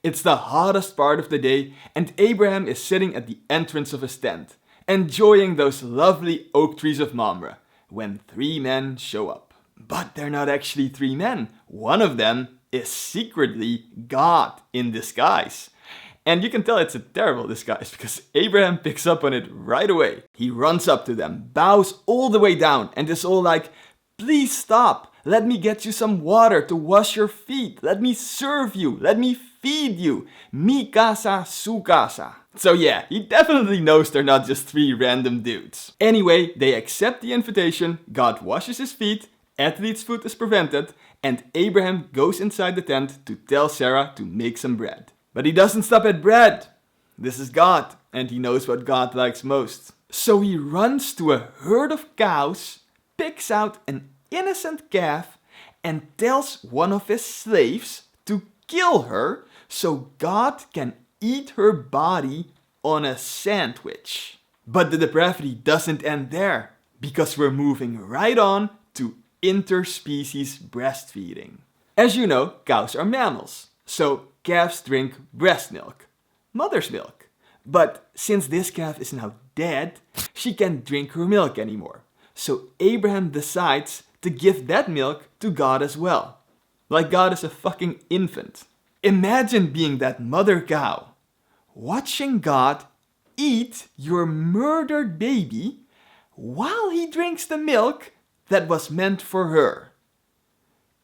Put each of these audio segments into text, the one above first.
It's the hottest part of the day, and Abraham is sitting at the entrance of his tent, enjoying those lovely oak trees of Mamre, when 3 men show up. But they're not actually 3 men. One of them is secretly God in disguise. And you can tell it's a terrible disguise because Abraham picks up on it right away. He runs up to them, bows all the way down, and is all like, "Please stop. Let me get you some water to wash your feet. Let me serve you. Let me feed you. Mi casa, su casa." So yeah, he definitely knows they're not just 3 random dudes. Anyway, they accept the invitation, God washes his feet, athlete's food is prevented, and Abraham goes inside the tent to tell Sarah to make some bread. But he doesn't stop at bread. This is God, and he knows what God likes most. So he runs to a herd of cows, picks out an innocent calf, and tells one of his slaves to kill her so God can eat her body on a sandwich. But the depravity doesn't end there, because we're moving right on to interspecies breastfeeding. As you know, cows are mammals, so calves drink breast milk, mother's milk. But since this calf is now dead, she can't drink her milk anymore. So Abraham decides to give that milk to God as well. Like God is a fucking infant. Imagine being that mother cow, watching God eat your murdered baby while he drinks the milk that was meant for her.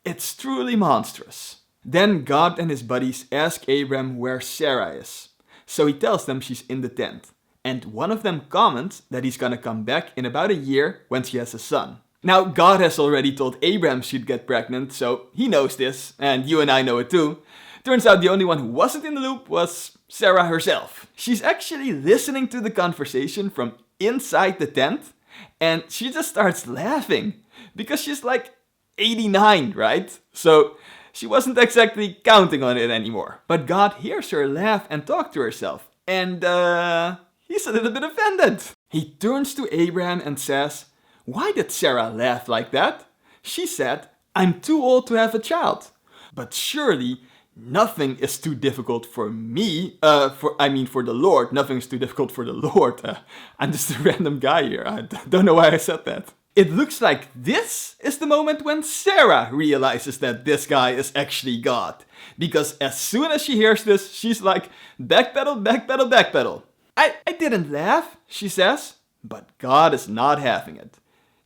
It's truly monstrous. Then God and his buddies ask Abraham where Sarah is. So he tells them she's in the tent. And one of them comments that he's gonna come back in about a year when she has a son. Now, God has already told Abraham she'd get pregnant, so he knows this, and you and I know it too. Turns out the only one who wasn't in the loop was Sarah herself. She's actually listening to the conversation from inside the tent, and she just starts laughing, because she's like 89, right? So she wasn't exactly counting on it anymore. But God hears her laugh and talk to herself, and he's a little bit offended. He turns to Abraham and says, "Why did Sarah laugh like that? She said, 'I'm too old to have a child.' But surely nothing is too difficult for me, for the Lord. Nothing is too difficult for the Lord." I'm just a random guy here. I don't know why I said that. It looks like this is the moment when Sarah realizes that this guy is actually God. Because as soon as she hears this, she's like, "Backpedal, backpedal, backpedal." I didn't laugh, she says. But God is not having it.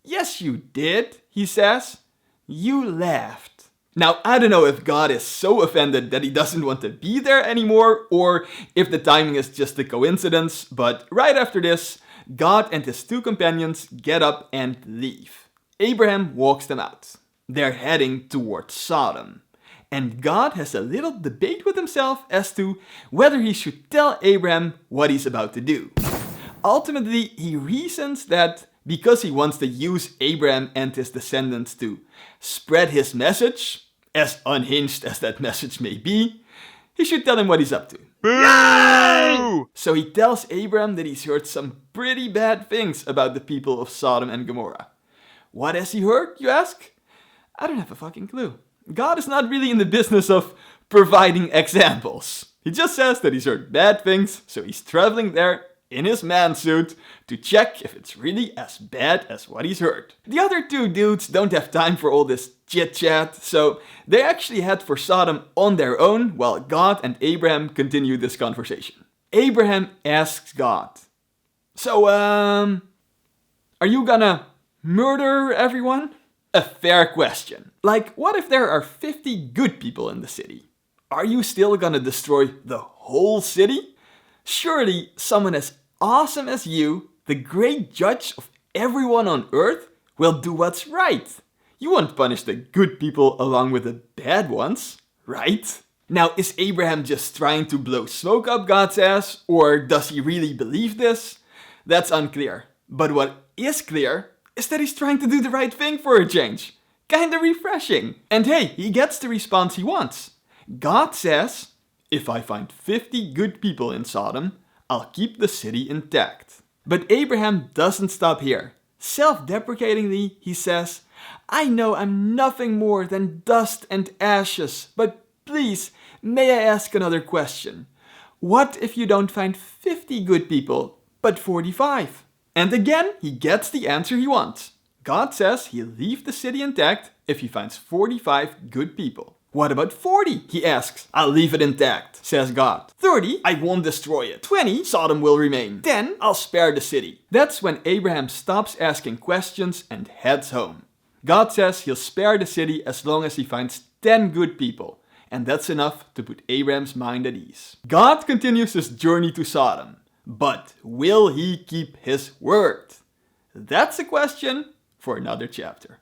"Yes, you did," he says. "You laughed." Now, I don't know if God is so offended that he doesn't want to be there anymore, or if the timing is just a coincidence, but right after this, God and his 2 companions get up and leave. Abraham walks them out. They're heading towards Sodom. And God has a little debate with himself as to whether he should tell Abraham what he's about to do. Ultimately, he reasons that because he wants to use Abraham and his descendants to spread his message, as unhinged as that message may be, he should tell him what he's up to. Boo! So he tells Abraham that he's heard some pretty bad things about the people of Sodom and Gomorrah. What has he heard, you ask? I don't have a fucking clue. God is not really in the business of providing examples. He just says that he's heard bad things, so he's traveling there in his man suit to check if it's really as bad as what he's heard. The other 2 dudes don't have time for all this chit-chat, so they actually head for Sodom on their own while God and Abraham continue this conversation. Abraham asks God, "So, are you gonna murder everyone?" A fair question. Like, what if there are 50 good people in the city? Are you still gonna destroy the whole city? Surely someone as awesome as you, the great judge of everyone on earth, will do what's right. You won't punish the good people along with the bad ones, right? Now, is Abraham just trying to blow smoke up God's ass, or does he really believe this? That's unclear. But what is clear is that he's trying to do the right thing for a change. Kinda refreshing. And hey, he gets the response he wants. God says, "If I find 50 good people in Sodom, I'll keep the city intact." But Abraham doesn't stop here. Self-deprecatingly, he says, "I know I'm nothing more than dust and ashes, but please, May I ask another question? What if you don't find 50 good people, but 45? And again, he gets the answer he wants. God says he'll leave the city intact if he finds 45 good people. What about 40? He asks. I'll leave it intact, says God. 30? I won't destroy it. 20? Sodom will remain. 10? I'll spare the city. That's when Abraham stops asking questions and heads home. God says he'll spare the city as long as he finds 10 good people. And that's enough to put Abraham's mind at ease. God continues his journey to Sodom. But will he keep his word? That's a question for another chapter.